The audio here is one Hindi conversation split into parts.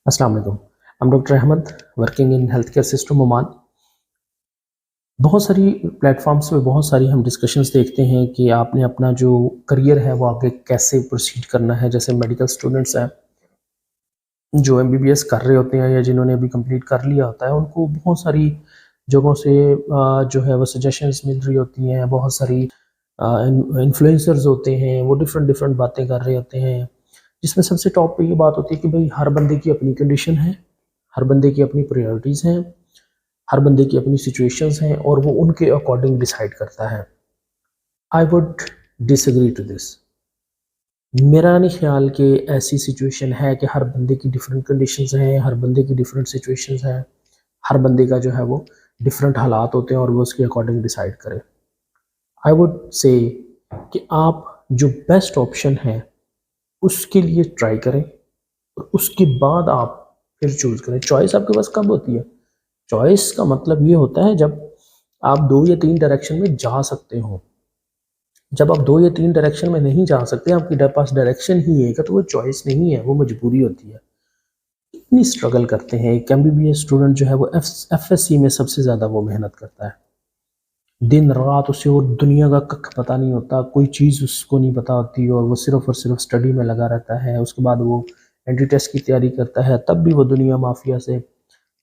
अस्सलाम वालेकुम। I'm doctor Ahmed working in health care system Oman. बहुत सारी प्लेटफॉर्म्स पे बहुत सारी हम डिस्कशंस देखते हैं कि आपने अपना जो करियर है वो आगे कैसे प्रोसीड करना है। जैसे मेडिकल स्टूडेंट्स हैं जो एमबीबीएस कर रहे होते हैं या जिन्होंने अभी कंप्लीट कर लिया होता है, उनको बहुत सारी जगहों से जो है वो सजेशंस मिल रही होती हैं। बहुत सारी इन्फ्लुएंसर्स होते हैं, वो डिफरेंट डिफरेंट बातें कर रहे होते हैं, जिसमें सबसे टॉप पे ये बात होती है कि भाई हर बंदे की अपनी कंडीशन है, हर बंदे की अपनी प्रायोरिटीज़ हैं, हर बंदे की अपनी सिचुएशंस हैं और वो उनके अकॉर्डिंग डिसाइड करता है। I would disagree to this. मेरा नहीं ख्याल कि ऐसी सिचुएशन है कि हर बंदे की डिफरेंट कंडीशंस हैं, हर बंदे की डिफरेंट सिचुएशंस हैं, हर बंदे का जो है वो डिफरेंट हालात होते हैं और वो उसके अकॉर्डिंग डिसाइड करे। आई वुड से कि आप जो बेस्ट ऑप्शन है उसके लिए ट्राई करें और उसके बाद आप फिर चूज़ करें। चॉइस आपके पास कब होती है? चॉइस का मतलब ये होता है जब आप 2 या 3 डायरेक्शन में जा सकते हो। जब आप 2 या 3 डायरेक्शन में नहीं जा सकते, आपके पास डायरेक्शन ही एक है, तो वो चॉइस नहीं है, वो मजबूरी होती है। इतनी स्ट्रगल करते हैं, एक एमबीबीएस स्टूडेंट जो है वो एफएससी में सबसे ज़्यादा वो मेहनत करता है। दिन रात उसे और दुनिया का कख पता नहीं होता, कोई चीज़ उसको नहीं पता होती और वो सिर्फ़ और सिर्फ़ स्टडी में लगा रहता है। उसके बाद वो एंट्री टेस्ट की तैयारी करता है, तब भी वो दुनिया माफिया से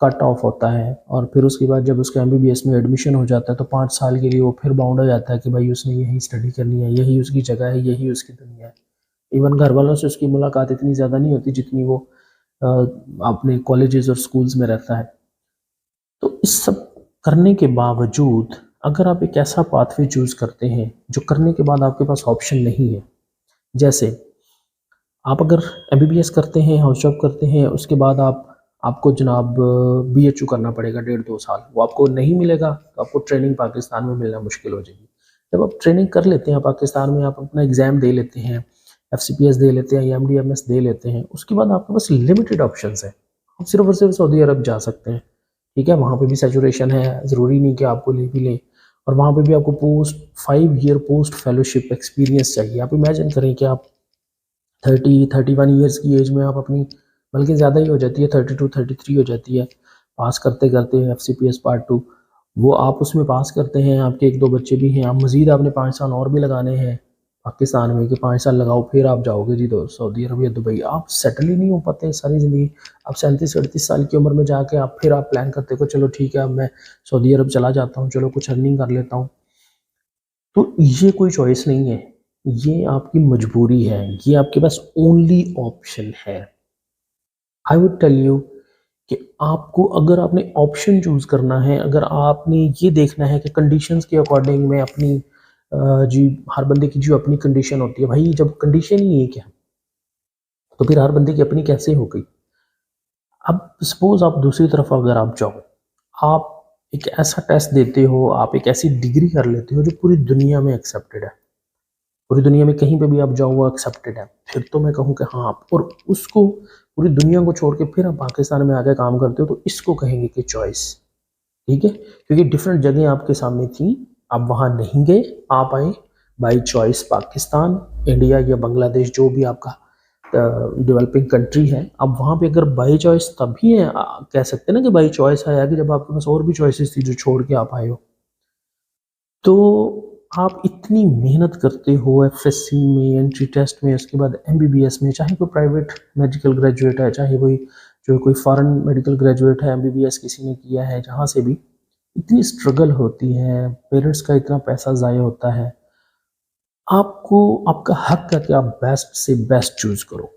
कट ऑफ होता है और फिर उसके बाद जब उसका एमबीबीएस में एडमिशन हो जाता है तो 5 साल के लिए वो फिर बाउंड हो जाता है कि भाई उसने यही स्टडी करनी है, यही उसकी जगह है, यही उसकी दुनिया है। इवन घर वालों से उसकी मुलाकात इतनी ज़्यादा नहीं होती जितनी वो अ, अपने कॉलेजेस और स्कूल्स में रहता है। तो इस सब करने के बावजूद अगर आप एक ऐसा पाथवे चूज़ करते हैं जो करने के बाद आपके पास ऑप्शन नहीं है, जैसे आप अगर एमबीबीएस करते हैं, हाउस जॉब करते हैं, उसके बाद आपको जनाब बीएचयू करना पड़ेगा 1.5-2 साल, वो आपको नहीं मिलेगा तो आपको ट्रेनिंग पाकिस्तान में मिलना मुश्किल हो जाएगी। जब आप ट्रेनिंग कर लेते हैं पाकिस्तान में, आप अपना एग्ज़ाम दे लेते हैं, एफसीपीएस दे लेते हैं या एमडीएमएस दे लेते हैं, उसके बाद आपके पास लिमिटेड ऑप्शंस हैं। आप सिर्फ़ और सिर्फ सऊदी अरब जा सकते हैं, ठीक है? वहाँ पे भी सैचुरेशन है, ज़रूरी नहीं कि आपको ले भी लें और वहाँ पे भी आपको 5 ईयर पोस्ट फेलोशिप एक्सपीरियंस चाहिए। आप इमेजिन करें कि आप 31 ईयर्स की एज में आप अपनी, बल्कि ज़्यादा ही हो जाती है, 32-33 हो जाती है, पास करते-करते एफसीपीएस पार्ट 2, वो आप उसमें पास करते हैं, आपके 1-2 बच्चे भी हैं, आप मज़ीद आपने 5 साल और भी लगाने हैं पाकिस्तान में कि 5 साल लगाओ फिर आप जाओगे जी दो सऊदी अरब या दुबई। आप सेटल ही नहीं हो पाते सारी ज़िंदगी। आप 37-38 साल की उम्र में जाके आप फिर आप प्लान करते हो चलो ठीक है अब मैं सऊदी अरब चला जाता हूँ, चलो कुछ अर्निंग कर लेता हूँ। तो ये कोई चॉइस नहीं है, ये आपकी मजबूरी है, ये आपके पास ओनली ऑप्शन है। आई वुड टेल यू कि आपको अगर आपने ऑप्शन चूज़ करना है, अगर आपने ये देखना है कि कंडीशंस के अकॉर्डिंग मैं अपनी जी हर बंदे की जो अपनी कंडीशन होती है, भाई जब कंडीशन ही एक है, तो फिर हर बंदे की अपनी कैसे हो गई? अब सपोज़ आप दूसरी तरफ अगर आप जाओ, आप एक ऐसा टेस्ट देते हो, आप एक ऐसी डिग्री कर लेते हो जो पूरी दुनिया में एक्सेप्टेड है। पूरी दुनिया में कहीं पे भी आप जाओ वो एक्सेप्टेड है। फिर तो मैं कहूँ कि हाँ, आप और उसको पूरी दुनिया को छोड़ के फिर आप पाकिस्तान में आके काम करते हो तो इसको कहेंगे कि चॉइस, ठीक है? क्योंकि डिफरेंट जगह आपके सामने थी, आप वहाँ नहीं गए, आप आए बाय चॉइस पाकिस्तान, इंडिया या बांग्लादेश जो भी आपका डेवलपिंग कंट्री है, अब वहाँ पे अगर बाय चॉइस तभी है कह सकते हैं ना कि बाय चॉइस आया कि जब आपके पास और भी चॉइसेस थी जो छोड़ के आप आए हो। तो आप इतनी मेहनत करते हो एफएससी में, एंट्री टेस्ट में, उसके बाद एमबीबीएस में, चाहे कोई प्राइवेट मेडिकल ग्रेजुएट है, चाहे कोई फॉरेन मेडिकल ग्रेजुएट है, एमबीबीएस किसी ने किया है, जहाँ से भी इतनी स्ट्रगल होती है, पेरेंट्स का इतना पैसा ज़ाया होता है। आपको आपका हक है कि आप बेस्ट से बेस्ट चूज़ करो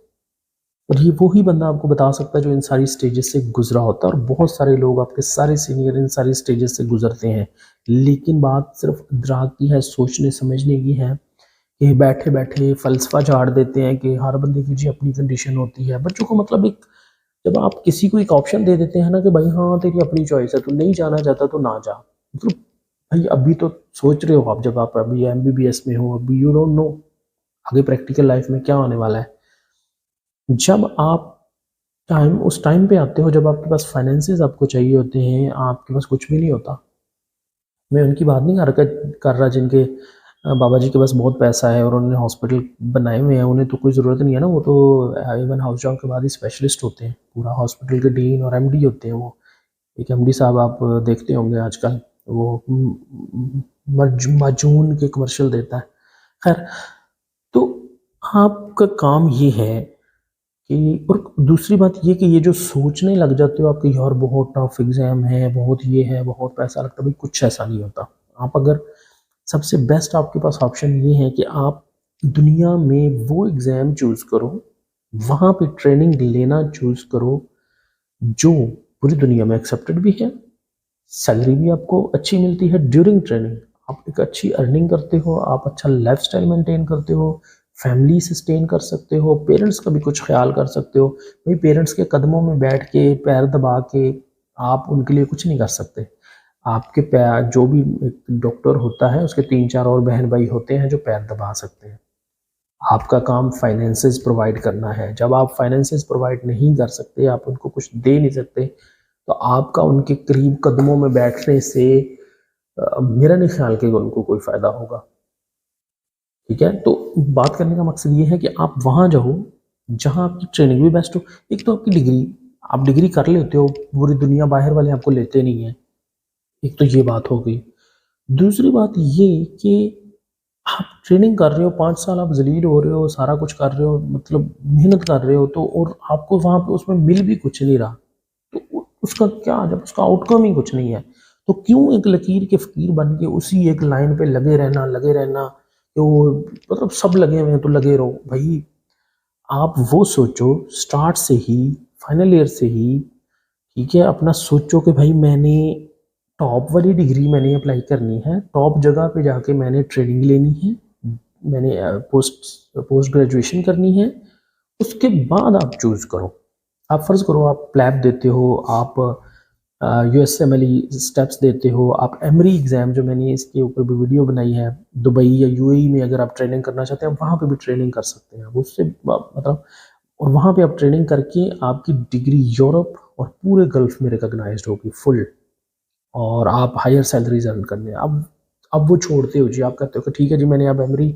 और ये वो ही बंदा आपको बता सकता है जो इन सारी स्टेजेस से गुजरा होता है और बहुत सारे लोग आपके सारे सीनियर इन सारी स्टेजेस से गुजरते हैं। लेकिन बात सिर्फ दिमाग की है, सोचने समझने की है कि बैठे-बैठे फ़लसफ़ा झाड़ देते हैं कि हर बंदे की जी अपनी कंडीशन होती है। बच्चों को मतलब एक जब आप किसी को एक ऑप्शन दे देते हैं ना कि भाई हाँ, तेरी अपनी चॉइस है, तू नहीं जाना चाहता तो ना जा। मतलब भाई अभी तो सोच रहे हो आप, जब आप अभी एमबीबीएस में हो, अभी यू डोंट नो आगे प्रैक्टिकल लाइफ़ में क्या होने वाला है। जब आप उस टाइम पे आते हो जब आपके पास फाइनेंसेस आपको चाहिए होते हैं, आपके पास कुछ भी नहीं होता। मैं उनकी बात नहीं कर रहा जिनके बाबा जी के पास बहुत पैसा है और उन्होंने हॉस्पिटल बनाए हुए हैं, उन्हें तो कोई ज़रूरत नहीं है ना, वो तो इवन हाउस जॉब के बाद ही स्पेशलिस्ट होते हैं, पूरा हॉस्पिटल के डीन और एमडी होते हैं वो। एक एमडी साहब आप देखते होंगे आजकल, वो माजून के कमर्शियल देता है। खैर, तो आपका काम ये है कि, और दूसरी बात ये कि ये जो सोचने लग जाते हो आप कि यार बहुत टफ एग्ज़ाम है, बहुत ये है, बहुत पैसा लगता है, भाई कुछ ऐसा नहीं होता। आप अगर, सबसे बेस्ट आपके पास ऑप्शन ये है कि आप दुनिया में वो एग्ज़ाम चूज़ करो, वहाँ पे ट्रेनिंग लेना चूज़ करो, जो पूरी दुनिया में एक्सेप्टेड भी है, सैलरी भी आपको अच्छी मिलती है ड्यूरिंग ट्रेनिंग, आप एक अच्छी अर्निंग करते हो, आप अच्छा लाइफ़स्टाइल मेंटेन करते हो, फैमिली सस्टेन कर सकते हो, पेरेंट्स का भी कुछ ख़्याल कर सकते हो। भाई पेरेंट्स के कदमों में बैठ के, पैर दबा के आप उनके लिए कुछ नहीं कर सकते। आपके पैर, जो भी एक डॉक्टर होता है उसके 3-4 और बहन-भाई होते हैं जो पैर दबा सकते हैं। आपका काम फाइनेंसेस प्रोवाइड करना है। जब आप फाइनेंसेस प्रोवाइड नहीं कर सकते, आप उनको कुछ दे नहीं सकते, तो आपका उनके करीब कदमों में बैठने से मेरा नहीं ख्याल कि उनको कोई फ़ायदा होगा। ठीक है? तो बात करने का मकसद ये है कि आप वहाँ जाओ, जहाँ आपकी ट्रेनिंग भी बेस्ट हो। एक तो आपकी डिग्री, आप डिग्री कर लेते हो, पूरी दुनिया बाहर वाले आपको लेते नहीं हैं। एक तो ये बात हो गई। दूसरी बात ये कि आप ट्रेनिंग कर रहे हो, 5 साल आप ज़लील हो रहे हो, सारा कुछ कर रहे हो, मतलब मेहनत कर रहे हो, तो और आपको वहाँ पे उसमें मिल भी कुछ नहीं रहा, तो उसका क्या, जब उसका आउटकम ही कुछ नहीं है, तो क्यों एक लकीर के फ़कीर बन के उसी एक लाइन पे लगे रहना, कि वो मतलब सब लगे हुए हैं तो लगे रहो। भई आप वो सोचो स्टार्ट से ही, फाइनल ईयर से ही, ठीक है, अपना सोचो कि भाई मैंने टॉप वाली डिग्री मैंने अप्लाई करनी है, टॉप जगह पे जाके मैंने ट्रेनिंग लेनी है, मैंने पोस्ट ग्रेजुएशन करनी है, उसके बाद आप चूज़ करो। आप फ़र्ज़ करो आप प्लैब देते हो, आप यूएसएमएलई स्टेप्स देते हो, आप एमरी एग्ज़ाम, जो मैंने इसके ऊपर भी वीडियो बनाई है, दुबई या यूएई में अगर आप ट्रेनिंग करना चाहते हैं, आप वहाँ पे भी ट्रेनिंग कर सकते हैं। आप उससे मतलब, और वहाँ पे आप ट्रेनिंग करके आपकी डिग्री यूरोप और पूरे गल्फ़ में रिकॉग्नाइज़्ड होगी फुल, और आप हायर सैलरीज़ अर्न करने, अब वो छोड़ते हो जी, आप कहते हो कि ठीक है जी, मैंने अब एमरी,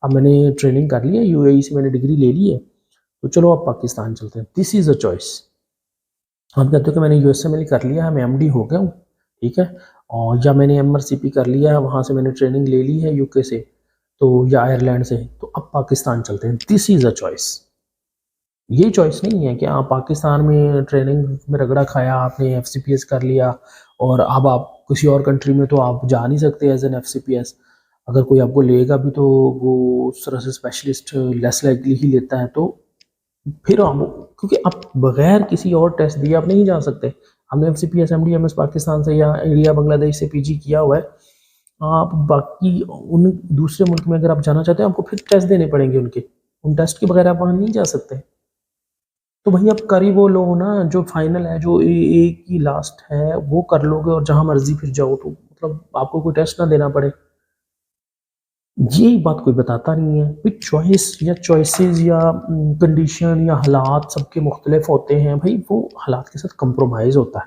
अब मैंने ट्रेनिंग कर ली है, यूएई से मैंने डिग्री ले ली है, तो चलो अब पाकिस्तान चलते हैं। This is a choice. आप कहते हो कि मैंने यूएसएमएल कर लिया है, मैं एमडी हो गया हूँ, ठीक है? और या मैंने एमआरसीपी कर लिया है, वहाँ से मैंने ट्रेनिंग ले ली है यूके से, तो या आयरलैंड से, तो अब पाकिस्तान चलते हैं। This is a choice. ये चॉइस नहीं है कि आप पाकिस्तान में ट्रेनिंग में रगड़ा खाया, आपने एफसीपीएस कर लिया, और अब आप किसी और कंट्री में तो आप जा नहीं सकते एज एन एफसीपीएस। अगर कोई आपको लेगा भी तो वो उस तरह से स्पेशलिस्ट लेस लाइकली ही लेता है, तो फिर हम, क्योंकि आप बगैर किसी और टेस्ट दिए आप नहीं जा सकते। हमने एफसीपीएस एमडीएमएस पाकिस्तान से या इंडिया बांग्लादेश से पीजी किया हुआ है, आप बाकी उन दूसरे मुल्क में अगर आप जाना चाहते हैं, आपको फिर टेस्ट देने पड़ेंगे उनके, उन टेस्ट के बगैर आप वहाँ नहीं जा सकते। तो भई आप कर ही वो लो ना जो फाइनल है, जो एक ही लास्ट है, वो कर लोगे और जहाँ मर्ज़ी फिर जाओ, तो मतलब आपको कोई टेस्ट ना देना पड़े। ये बात कोई बताता नहीं है। फिर चॉइस या चॉइसेस या कंडीशन या हालात सबके मुख्तलिफ होते हैं। भई वो हालात के साथ कंप्रोमाइज़ होता है।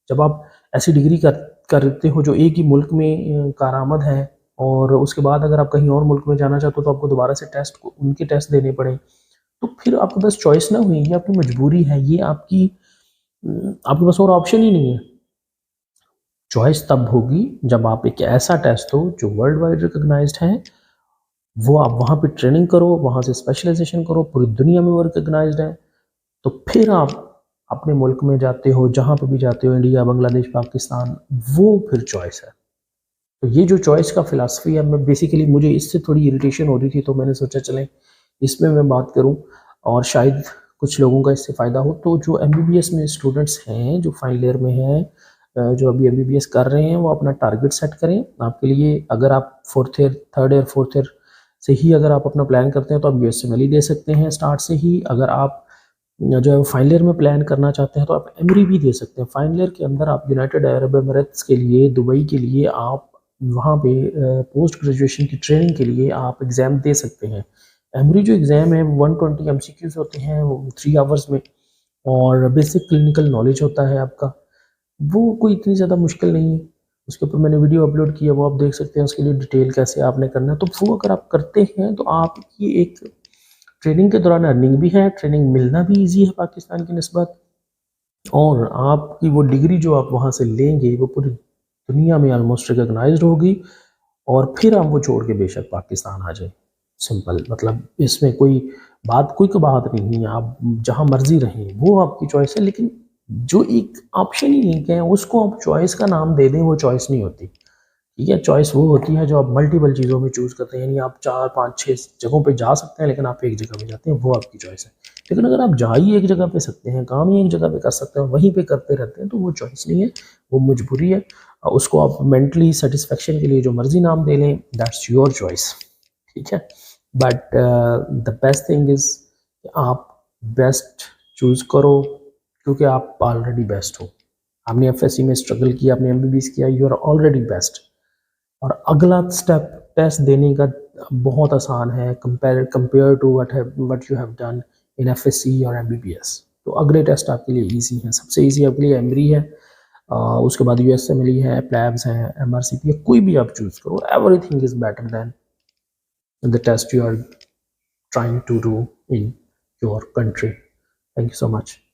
जब आप ऐसी डिग्री करते हो जो एक ही मुल्क में कारआमद है, और उसके बाद अगर आप कहीं और मुल्क में जाना चाहते हो तो आपको दोबारा से उनके टेस्ट देने पड़े। तो फिर आपके पास चॉइस ना हुई, ये आपकी मजबूरी है, ये आपके पास और ऑप्शन ही नहीं है। चॉइस तब होगी जब आप एक ऐसा टेस्ट हो जो वर्ल्ड वाइड रिकॉग्नाइज्ड है, वो आप वहाँ पे ट्रेनिंग करो, वहाँ से स्पेशलाइज़ेशन करो, पूरी दुनिया में वो रिकॉग्नाइज्ड है, तो फिर आप अपने मुल्क में जाते हो, जहाँ पे भी जाते हो, इंडिया, बांग्लादेश, पाकिस्तान, वो फिर चॉइस है। तो ये जो चॉइस का फ़िलॉसफ़ी है, मैं बेसिकली, मुझे इससे थोड़ी इरिटेशन हो रही थी, तो मैंने सोचा चलें इसमें मैं बात करूँ और शायद कुछ लोगों का इससे फ़ायदा हो। तो जो एमबीबीएस में स्टूडेंट्स हैं, जो फाइनल ईयर में हैं, जो अभी एमबीबीएस कर रहे हैं, वो अपना टारगेट सेट करें। आपके लिए, अगर आप 4th year, 3rd year, 4th year से ही अगर आप अपना प्लान करते हैं, तो आप यूएसएमएल ही दे सकते हैं स्टार्ट से ही। अगर आप जो है फाइनल ईयर में प्लान करना चाहते हैं, तो आप एमरी भी दे सकते हैं। फाइनल ईयर के अंदर आप यूनाइटेड अरब एमिरेट्स के लिए, दुबई के लिए, आप वहाँ पे पोस्ट ग्रेजुएशन की ट्रेनिंग के लिए आप एग्ज़ाम दे सकते हैं। एमरी जो एग्ज़ाम है, 120 एमसीक्यूज़ होते हैं, वो 3 आवर्स में, और बेसिक क्लिनिकल नॉलेज होता है आपका। वो कोई इतनी ज़्यादा मुश्किल नहीं है। उसके ऊपर मैंने वीडियो अपलोड किया, वो आप देख सकते हैं। उसके लिए डिटेल कैसे आपने करना है, तो वो अगर आप करते हैं तो आपकी एक ट्रेनिंग के दौरान अर्निंग भी है, ट्रेनिंग मिलना भी ईजी है पाकिस्तान की निस्बत, और आपकी वो डिग्री जो आप वहाँ से लेंगे वो पूरी दुनिया में ऑलमोस्ट रिकॉग्नाइज्ड होगी, और फिर आप वो छोड़ के बेशक पाकिस्तान आ जाए। सिंपल, मतलब इसमें कोई बात नहीं है, आप जहाँ मर्जी रहें, वो आपकी चॉइस है। लेकिन जो एक ऑप्शन ही नहीं है उसको आप चॉइस का नाम दे दें, वो चॉइस नहीं होती। ठीक है, चॉइस वो होती है जो आप मल्टीपल चीज़ों में चूज़ करते हैं, यानी आप 4 5 6 जगहों पे जा सकते हैं, लेकिन आप एक जगह पे जाते हैं, वो आपकी चॉइस है। लेकिन अगर आप जा ही एक जगह पे सकते हैं, काम ही एक जगह पे कर सकते हैं, वहीं पे करते रहते हैं, तो वो चॉइस नहीं है, वो मजबूरी है। उसको आप मेंटली सेटिस्फेक्शन के लिए जो मर्जी नाम दे लें, दैट्स योर चॉइस। ठीक है, but the best thing is आप बेस्ट चूज़ करो, क्योंकि आप ऑलरेडी बेस्ट हो। आपने एफएससी में स्ट्रगल किया, आपने एमबीबीएस किया, यू आर ऑलरेडी बेस्ट। और अगला स्टेप टेस्ट देने का बहुत आसान है, compare to what you have done in FSc और एमबीबीएस। तो अगले टेस्ट आपके लिए इजी हैं। सबसे इजी आपके लिए एमरी है, उसके बाद यूएसएमएल है, प्लैब्स है, एमआरसीपी है, कोई भी आप चूज़ करो, everything is better than the test you are trying to do in your country. Thank you so much.